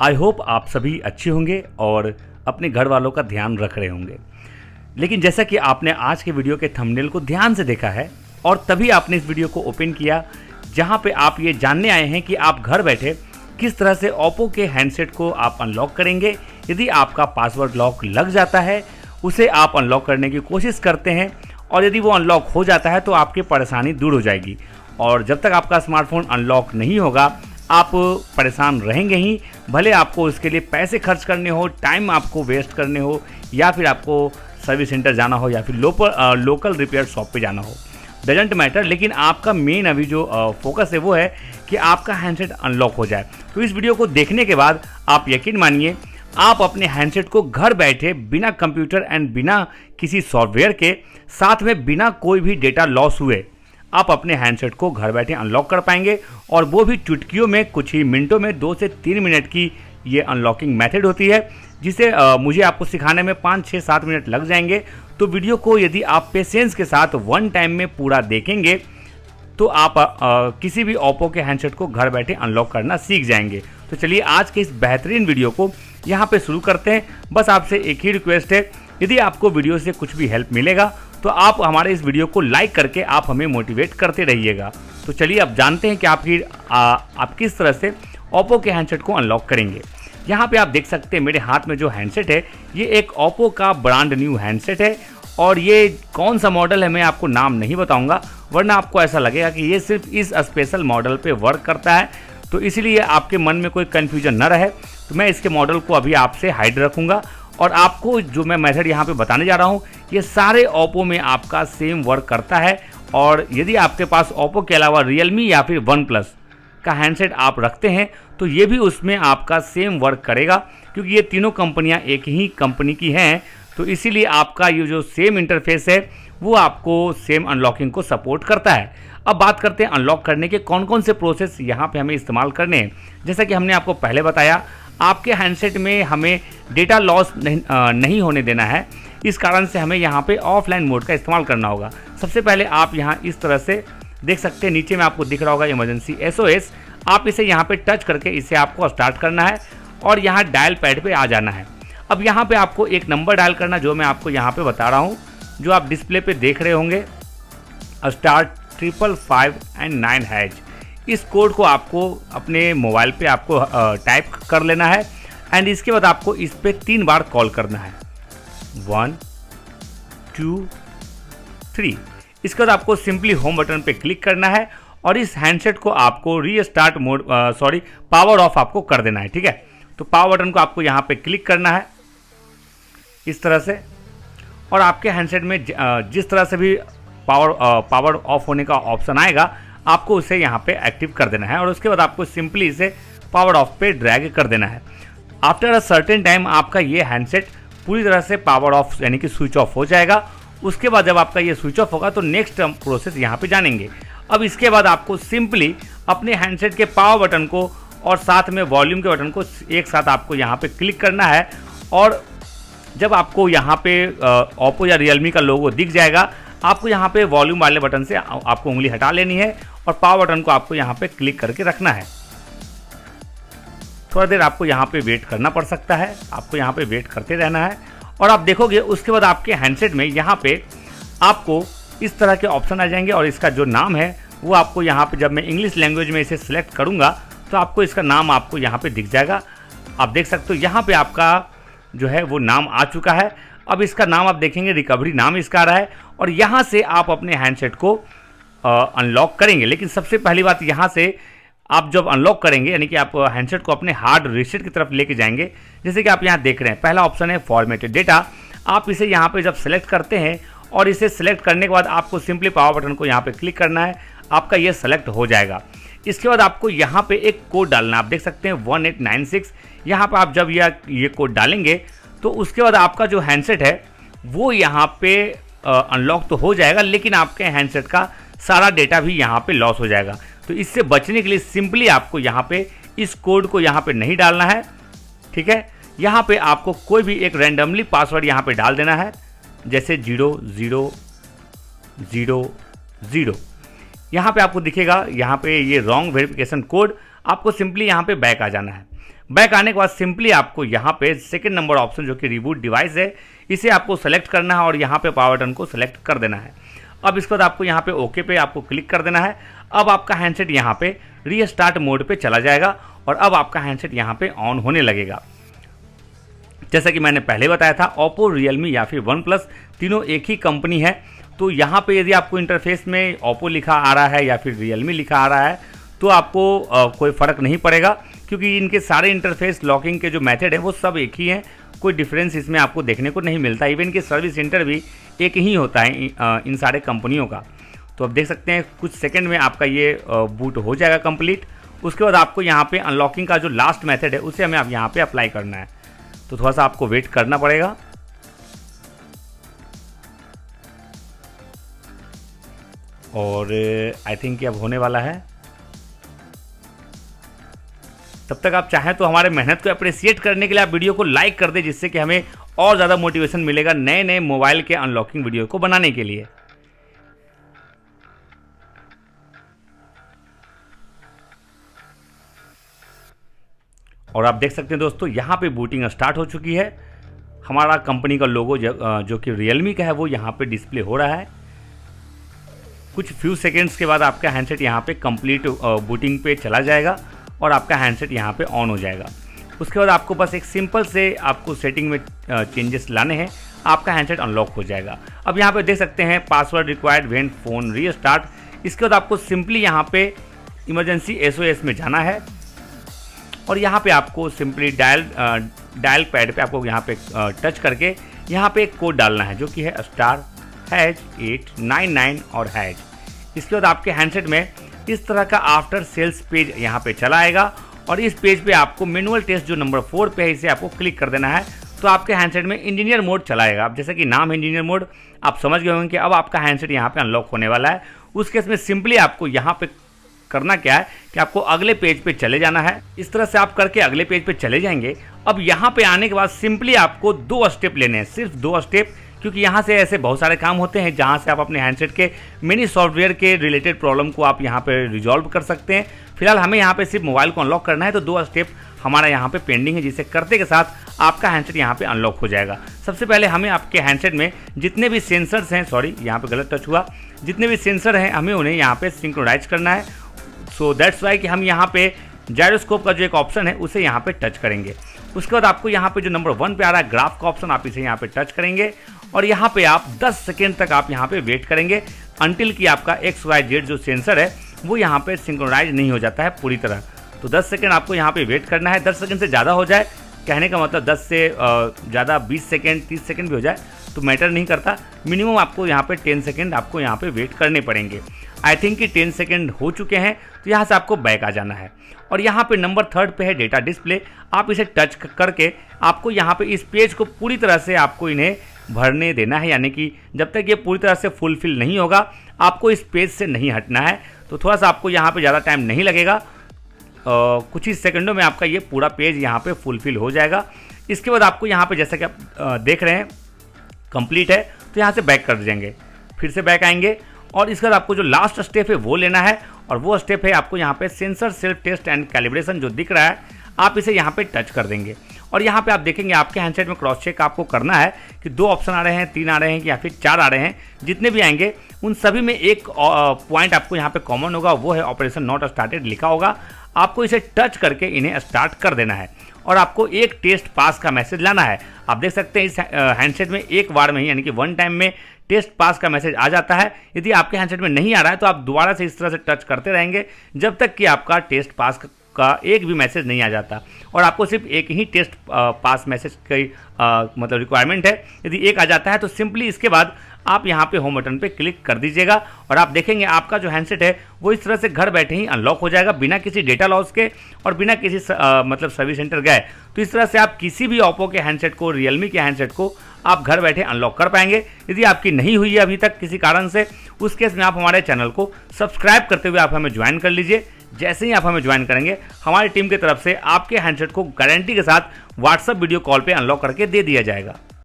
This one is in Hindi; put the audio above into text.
आई होप आप सभी अच्छे होंगे और अपने घर वालों का ध्यान रख रहे होंगे। लेकिन जैसा कि आपने आज के वीडियो के थंबनेल को ध्यान से देखा है और तभी आपने इस वीडियो को ओपन किया जहां पे आप ये जानने आए हैं कि आप घर बैठे किस तरह से ओप्पो के हैंडसेट को आप अनलॉक करेंगे। यदि आपका पासवर्ड लॉक लग जाता है, उसे आप अनलॉक करने की कोशिश करते हैं और यदि वो अनलॉक हो जाता है तो आपकी परेशानी दूर हो जाएगी। और जब तक आपका स्मार्टफोन अनलॉक नहीं होगा आप परेशान रहेंगे ही, भले आपको उसके लिए पैसे खर्च करने हो, टाइम आपको वेस्ट करने हो, या फिर आपको सर्विस सेंटर जाना हो या फिर लोकल रिपेयर शॉप पे जाना हो, डजेंट मैटर। लेकिन आपका मेन अभी जो फोकस है वो है कि आपका हैंडसेट अनलॉक हो जाए। तो इस वीडियो को देखने के बाद आप यकीन मानिए आप अपने हैंडसेट को घर बैठे बिना कंप्यूटर एंड बिना किसी सॉफ्टवेयर के, साथ में बिना कोई भी डेटा लॉस हुए, आप अपने हैंडसेट को घर बैठे अनलॉक कर पाएंगे। और वो भी चुटकियों में, कुछ ही मिनटों में, 2 से 3 मिनट की ये अनलॉकिंग मेथड होती है, जिसे मुझे आपको सिखाने में 5, 6, 7 मिनट लग जाएंगे। तो वीडियो को यदि आप पेशेंस के साथ वन टाइम में पूरा देखेंगे तो आप किसी भी ओप्पो के हैंडसेट को घर बैठे अनलॉक करना सीख जाएंगे। तो चलिए आज के इस बेहतरीन वीडियो को यहाँ पे शुरू करते हैं। बस आपसे एक ही रिक्वेस्ट है, यदि आपको वीडियो से कुछ भी हेल्प मिलेगा तो आप हमारे इस वीडियो को लाइक करके आप हमें मोटिवेट करते रहिएगा। तो चलिए अब जानते हैं कि आप किस तरह से ओप्पो के हैंडसेट को अनलॉक करेंगे। यहाँ पे आप देख सकते हैं मेरे हाथ में जो हैंडसेट है ये एक ओप्पो का ब्रांड न्यू हैंडसेट है। और ये कौन सा मॉडल है मैं आपको नाम नहीं बताऊंगा, वरना आपको ऐसा लगेगा कि ये सिर्फ इस स्पेशल मॉडल पे वर्क करता है, तो इसीलिए आपके मन में कोई कन्फ्यूजन न रहे। तो मैं इसके मॉडल को अभी आपसे हाइड रखूँगा और आपको जो मैं मेथड यहाँ पे बताने जा रहा हूँ ये सारे ओप्पो में आपका सेम वर्क करता है। और यदि आपके पास ओप्पो के अलावा रियलमी या फिर वन प्लस का हैंडसेट आप रखते हैं तो ये भी उसमें आपका सेम वर्क करेगा, क्योंकि ये तीनों कंपनियां एक ही कंपनी की हैं। तो इसीलिए आपका ये जो सेम इंटरफेस है वो आपको सेम अनलॉकिंग को सपोर्ट करता है। अब बात करते हैं अनलॉक करने के कौन कौन से प्रोसेस यहाँ पे हमें इस्तेमाल करने हैं। जैसा कि हमने आपको पहले बताया, आपके हैंडसेट में हमें डेटा लॉस नहीं होने देना है, इस कारण से हमें यहाँ पे ऑफलाइन मोड का इस्तेमाल करना होगा। सबसे पहले आप यहाँ इस तरह से देख सकते हैं, नीचे में आपको दिख रहा होगा इमरजेंसी SOS। आप इसे यहाँ पे टच करके इसे आपको स्टार्ट करना है और यहाँ डायल पैड पे आ जाना है। अब यहाँ पे आपको एक नंबर डायल करना, जो मैं आपको यहाँ पे बता रहा हूँ, जो आप डिस्प्ले पे देख रहे होंगे, *555&9#। इस कोड को आपको अपने मोबाइल पे आपको टाइप कर लेना है एंड इसके बाद आपको इस पे 3 बार कॉल करना है, 1 2 3। इसके बाद आपको सिंपली होम बटन पे क्लिक करना है और इस हैंडसेट को आपको रीस्टार्ट मोड पावर ऑफ आपको कर देना है। ठीक है, तो पावर बटन को आपको यहाँ पे क्लिक करना है इस तरह से, और आपके हैंडसेट में जिस तरह से भी पावर ऑफ होने का ऑप्शन आएगा आपको उसे यहाँ पे एक्टिव कर देना है और उसके बाद आपको सिंपली इसे पावर ऑफ पे ड्रैग कर देना है। आफ्टर अ सर्टेन टाइम आपका ये हैंडसेट पूरी तरह से पावर ऑफ यानी कि स्विच ऑफ हो जाएगा। उसके बाद जब आपका ये स्विच ऑफ होगा तो नेक्स्ट प्रोसेस यहाँ पे जानेंगे। अब इसके बाद आपको सिंपली अपने हैंडसेट के पावर बटन को और साथ में वॉल्यूम के बटन को एक साथ आपको यहाँ पे क्लिक करना है और जब आपको यहाँ पे ओप्पो या रियलमी का लोगो दिख जाएगा, आपको यहाँ पे वॉल्यूम वाले बटन से आपको उंगली हटा लेनी है और पावर बटन को आपको यहाँ पे क्लिक करके रखना है। थोड़ा देर आपको यहाँ पे वेट करना पड़ सकता है, आपको यहाँ पे वेट करते रहना है और आप देखोगे उसके बाद आपके हैंडसेट में यहाँ पे आपको इस तरह के ऑप्शन आ जाएंगे और इसका जो नाम है वो आपको यहाँ पे, जब मैं इंग्लिश लैंग्वेज में इसे सिलेक्ट करूँगा तो आपको इसका नाम आपको यहाँ पे दिख जाएगा। आप देख सकते हो यहाँ पे आपका जो है वो नाम आ चुका है। अब इसका नाम आप देखेंगे, रिकवरी नाम इसका आ रहा है और यहाँ से आप अपने हैंडसेट को अनलॉक करेंगे। लेकिन सबसे पहली बात, यहाँ से आप जब अनलॉक करेंगे यानी कि आप हैंडसेट को अपने हार्ड रीसेट की तरफ लेके जाएंगे। जैसे कि आप यहाँ देख रहे हैं, पहला ऑप्शन है फॉर्मेटेड डेटा। आप इसे यहाँ पे जब सेलेक्ट करते हैं और इसे सेलेक्ट करने के बाद आपको सिंपली पावर बटन को यहाँ पे क्लिक करना है, आपका ये सेलेक्ट हो जाएगा। इसके बाद आपको यहाँ पे एक कोड डालना है, आप देख सकते हैं 1896। यहाँ पर आप जब ये कोड डालेंगे तो उसके बाद आपका जो हैंडसेट है वो यहाँ पे अनलॉक तो हो जाएगा, लेकिन आपके हैंडसेट का सारा डेटा भी यहाँ पे लॉस हो जाएगा। तो इससे बचने के लिए सिंपली आपको यहाँ पे इस कोड को यहाँ पे नहीं डालना है। ठीक है, यहाँ पे आपको कोई भी एक रैंडमली पासवर्ड यहाँ पे डाल देना है, जैसे 0000। यहाँ पे आपको दिखेगा यहाँ पे ये रॉन्ग वेरिफिकेशन कोड, आपको सिंपली यहाँ पे बैक आ जाना है। बैक आने के बाद सिंपली आपको यहाँ पे सेकंड नंबर ऑप्शन जो कि रिबूट डिवाइस है, इसे आपको सेलेक्ट करना है और यहाँ पे पावर बटन को सेलेक्ट कर देना है। अब इसके बाद आपको यहाँ पे ओके पे आपको क्लिक कर देना है। अब आपका हैंडसेट यहाँ पे रीस्टार्ट मोड पे चला जाएगा और अब आपका हैंडसेट यहाँ पे ऑन होने लगेगा। जैसा कि मैंने पहले बताया था, ओप्पो, रियलमी या फिर वन प्लस तीनों एक ही कंपनी है। तो यहाँ पे यदि आपको इंटरफेस में ओप्पो लिखा आ रहा है या फिर रियलमी लिखा आ रहा है तो आपको कोई फ़र्क नहीं पड़ेगा, क्योंकि इनके सारे इंटरफेस लॉकिंग के जो मेथड है वो सब एक ही हैं। कोई डिफरेंस इसमें आपको देखने को नहीं मिलता। इवन कि सर्विस सेंटर भी एक ही होता है इन सारे कंपनियों का। तो अब देख सकते हैं कुछ सेकंड में आपका ये बूट हो जाएगा कंप्लीट। उसके बाद आपको यहाँ पे अनलॉकिंग का जो लास्ट मेथड है उसे हमें अब यहाँ पे अप्लाई करना है। तो थोड़ा सा आपको वेट करना पड़ेगा। और आई थिंक ये अब होने वाला है। तब तक आप चाहें तो हमारे मेहनत को अप्रिशिएट करने के लिए आप वीडियो को लाइक कर दें, जिससे कि हमें और ज़्यादा मोटिवेशन मिलेगा नए नए मोबाइल के अनलॉकिंग वीडियो को बनाने के लिए। और आप देख सकते हैं दोस्तों, यहाँ पे बूटिंग स्टार्ट हो चुकी है। हमारा कंपनी का लोगो जो कि रियलमी का है वो यहाँ पे डिस्प्ले हो रहा है। कुछ फ्यू सेकेंड्स के बाद आपका हैंडसेट यहाँ पे कंप्लीट बूटिंग पे चला जाएगा और आपका हैंडसेट यहाँ पे ऑन हो जाएगा। उसके बाद आपको बस एक सिंपल से आपको सेटिंग में चेंजेस लाने हैं, आपका हैंडसेट अनलॉक हो जाएगा। अब यहाँ पे देख सकते हैं password required when phone restart. इसके बाद आपको सिंपली यहाँ पे इमरजेंसी SOS में जाना है और यहाँ पे आपको सिंपली डायल पैड पे आपको यहाँ पे टच करके यहाँ पे एक कोड डालना है जो कि है *#899 और #। इसके बाद आपके हैंडसेट में इस तरह का आफ्टर सेल्स पेज यहाँ पे चला आएगा और इस पेज पे आपको मैनुअल टेस्ट जो नंबर 4 पे है इसे आपको क्लिक कर देना है। तो आपके हैंडसेट में इंजीनियर मोड चलाएगा। अब जैसा कि नाम है इंजीनियर मोड, आप समझ गए होंगे कि अब आपका हैंडसेट यहाँ पे अनलॉक होने वाला है। उस केस में सिंपली आपको यहाँ पे करना क्या है कि आपको अगले पेज पे चले जाना है। इस तरह से आप करके अगले पेज पे चले जाएंगे। अब यहाँ पे आने के बाद सिंपली आपको 2 स्टेप लेने हैं, सिर्फ 2 स्टेप, क्योंकि यहाँ से ऐसे बहुत सारे काम होते हैं जहाँ से आप अपने हैंडसेट के मिनी सॉफ्टवेयर के रिलेटेड प्रॉब्लम को आप यहाँ पे रिजॉल्व कर सकते हैं। फिलहाल हमें यहाँ पे सिर्फ मोबाइल को अनलॉक करना है, तो 2 स्टेप हमारा यहाँ पे पेंडिंग है, जिसे करते के साथ आपका हैंडसेट यहाँ पे अनलॉक हो जाएगा। सबसे पहले हमें आपके हैंडसेट में जितने भी सेंसर्स हैं, सॉरी यहाँ पे गलत टच हुआ, जितने भी सेंसर हैं हमें उन्हें यहाँ पे सिंक्रोनाइज करना है। सो दैट्स वाई कि हम यहाँ पे जायरोस्कोप का जो एक ऑप्शन है उसे यहाँ पे टच करेंगे। उसके बाद आपको यहाँ पे जो नंबर 1 पे आ रहा है ग्राफ का ऑप्शन, आप इसे यहाँ पे टच करेंगे और यहाँ पे आप 10 सेकेंड तक आप यहाँ पे वेट करेंगे अंटिल कि आपका XYZ जो सेंसर है वो यहाँ पे सिंक्रोनाइज नहीं हो जाता है पूरी तरह। तो 10 सेकेंड आपको यहाँ पे वेट करना है। 10 सेकेंड से ज़्यादा हो जाए, कहने का मतलब 10 से ज़्यादा 20 सेकेंड 30 सेकेंड भी हो जाए तो मैटर नहीं करता। मिनिमम आपको यहाँ पे 10 सेकेंड आपको यहाँ पे वेट करने पड़ेंगे। आई थिंक कि 10 सेकेंड हो चुके हैं, तो यहाँ से आपको बैक आ जाना है और यहाँ पे नंबर 3 पे है डेटा डिस्प्ले। आप इसे टच करके आपको यहाँ पे इस पेज को पूरी तरह से आपको इन्हें भरने देना है, यानी कि जब तक ये पूरी तरह से फुलफिल नहीं होगा आपको इस पेज से नहीं हटना है। तो थोड़ा सा आपको यहाँ पे ज़्यादा टाइम नहीं लगेगा, कुछ ही सेकंडों में आपका ये पूरा पेज यहाँ पे फुलफिल हो जाएगा। इसके बाद आपको यहाँ पे जैसा कि आप देख रहे हैं कंप्लीट है, तो यहाँ से बैक कर जाएंगे, फिर से बैक आएंगे और इसके बाद आपको जो लास्ट स्टेप है वो लेना है और वो स्टेप है आपको यहाँ पे sensor self test and calibration जो दिख रहा है, आप इसे यहाँ पे टच कर देंगे और यहाँ पे आप देखेंगे आपके हैंडसेट में क्रॉस चेक आपको करना है कि 2 ऑप्शन आ रहे हैं, 3 आ रहे हैं या फिर 4 आ रहे हैं। जितने भी आएंगे उन सभी में एक पॉइंट आपको यहाँ पे कॉमन होगा, वो है ऑपरेशन नॉट स्टार्टेड लिखा होगा। आपको इसे टच करके इन्हें स्टार्ट कर देना है और आपको एक टेस्ट पास का मैसेज लाना है। आप देख सकते हैं इस हैंडसेट में एक बार में ही, यानी कि 1 टाइम में टेस्ट पास का मैसेज आ जाता है। यदि आपके हैंडसेट में नहीं आ रहा है तो आप दोबारा से इस तरह से टच करते रहेंगे जब तक कि आपका टेस्ट पास का एक भी मैसेज नहीं आ जाता और आपको सिर्फ एक ही टेस्ट पास मैसेज की मतलब रिक्वायरमेंट है। यदि एक आ जाता है तो सिंपली इसके बाद आप यहाँ पे होम बटन पे क्लिक कर दीजिएगा और आप देखेंगे आपका जो हैंडसेट है वो इस तरह से घर बैठे ही अनलॉक हो जाएगा बिना किसी डेटा लॉस के और बिना किसी मतलब सर्विस सेंटर गए। तो इस तरह से आप किसी भी ओप्पो के हैंडसेट को, रियलमी के हैंडसेट को आप घर बैठे अनलॉक कर पाएंगे। यदि आपकी नहीं हुई है अभी तक किसी कारण से, उस केस में आप हमारे चैनल को सब्सक्राइब करते हुए आप हमें ज्वाइन कर लीजिए। जैसे ही आप हमें ज्वाइन करेंगे हमारी टीम की तरफ से आपके हैंडसेट को गारंटी के साथ व्हाट्सएप वीडियो कॉल पे अनलॉक करके दे दिया जाएगा।